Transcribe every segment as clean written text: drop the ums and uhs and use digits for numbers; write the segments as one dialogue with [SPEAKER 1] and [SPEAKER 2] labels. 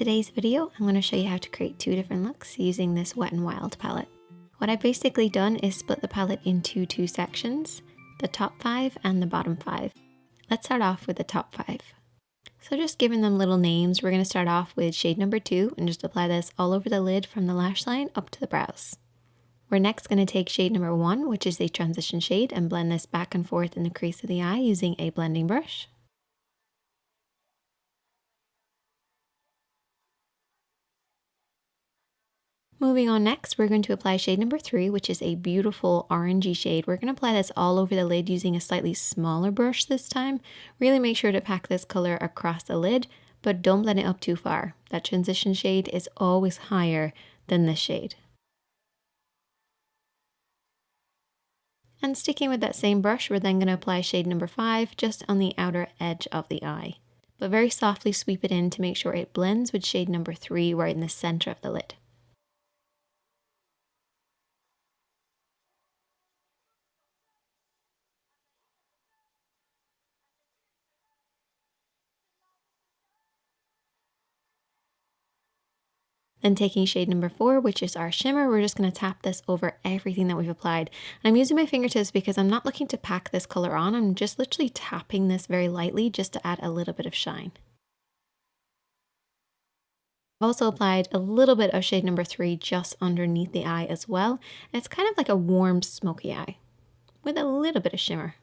[SPEAKER 1] today's video, I'm going to show you how to create two different looks using this Wet n Wild palette. What I've basically done is split the palette into two sections, the top 5 and the bottom 5. Let's start off with the top 5. So just giving them little names, we're going to start off with shade number 2 and just apply this all over the lid from the lash line up to the brows. We're next going to take shade number 1, which is a transition shade, and blend this back and forth in the crease of the eye using a blending brush. Moving on next, we're going to apply shade number 3, which is a beautiful orangey shade. We're going to apply this all over the lid using a slightly smaller brush this time. Really make sure to pack this color across the lid, but don't blend it up too far. That transition shade is always higher than this shade. And sticking with that same brush, we're then going to apply shade number 5 just on the outer edge of the eye. But very softly sweep it in to make sure it blends with shade number 3 right in the center of the lid. Then taking shade number 4, which is our shimmer, we're just going to tap this over everything that we've applied. And I'm using my fingertips because I'm not looking to pack this color on. I'm just literally tapping this very lightly just to add a little bit of shine. I've also applied a little bit of shade number 3 just underneath the eye as well. And it's kind of like a warm, smoky eye with a little bit of shimmer.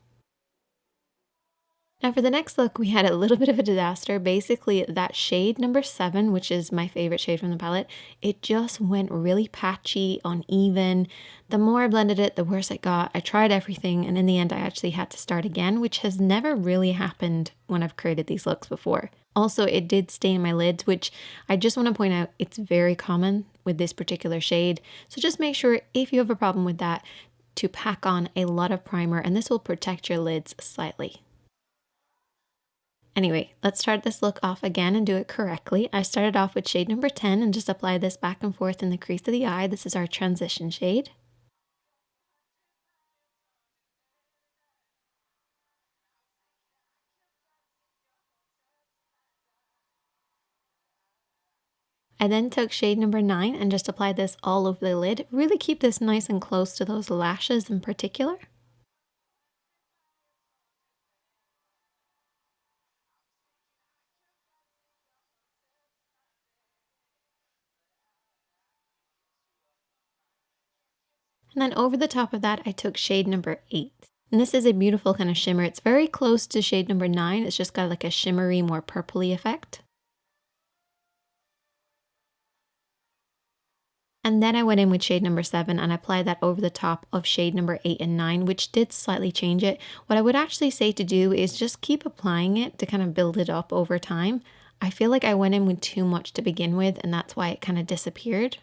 [SPEAKER 1] Now for the next look, we had a little bit of a disaster. Basically, that shade number 7, which is my favorite shade from the palette, it just went really patchy, uneven. The more I blended it, the worse it got. I tried everything, and in the end, I actually had to start again, which has never really happened when I've created these looks before. Also, it did stain my lids, which I just want to point out, it's very common with this particular shade. So just make sure if you have a problem with that, to pack on a lot of primer, and this will protect your lids slightly. Anyway, let's start this look off again and do it correctly. I started off with shade number 10 and just apply this back and forth in the crease of the eye. This is our transition shade. I then took shade number 9 and just applied this all over the lid. Really keep this nice and close to those lashes in particular. And then over the top of that, I took shade number 8. And this is a beautiful kind of shimmer. It's very close to shade number 9. It's just got like a shimmery, more purpley effect. And then I went in with shade number 7 and applied that over the top of shade number 8 and 9, which did slightly change it. What I would actually say to do is just keep applying it to kind of build it up over time. I feel like I went in with too much to begin with, and that's why it kind of disappeared.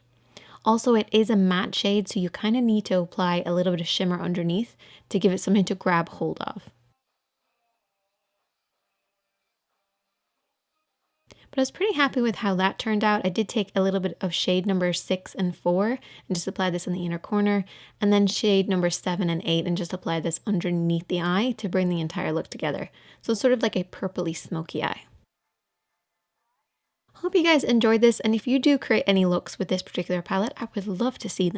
[SPEAKER 1] Also, it is a matte shade, so you kind of need to apply a little bit of shimmer underneath to give it something to grab hold of. But I was pretty happy with how that turned out. I did take a little bit of shade number 6 and 4 and just apply this in the inner corner, and then shade number 7 and 8 and just apply this underneath the eye to bring the entire look together. So it's sort of like a purpley smoky eye. Hope you guys enjoyed this, and if you do create any looks with this particular palette, I would love to see them.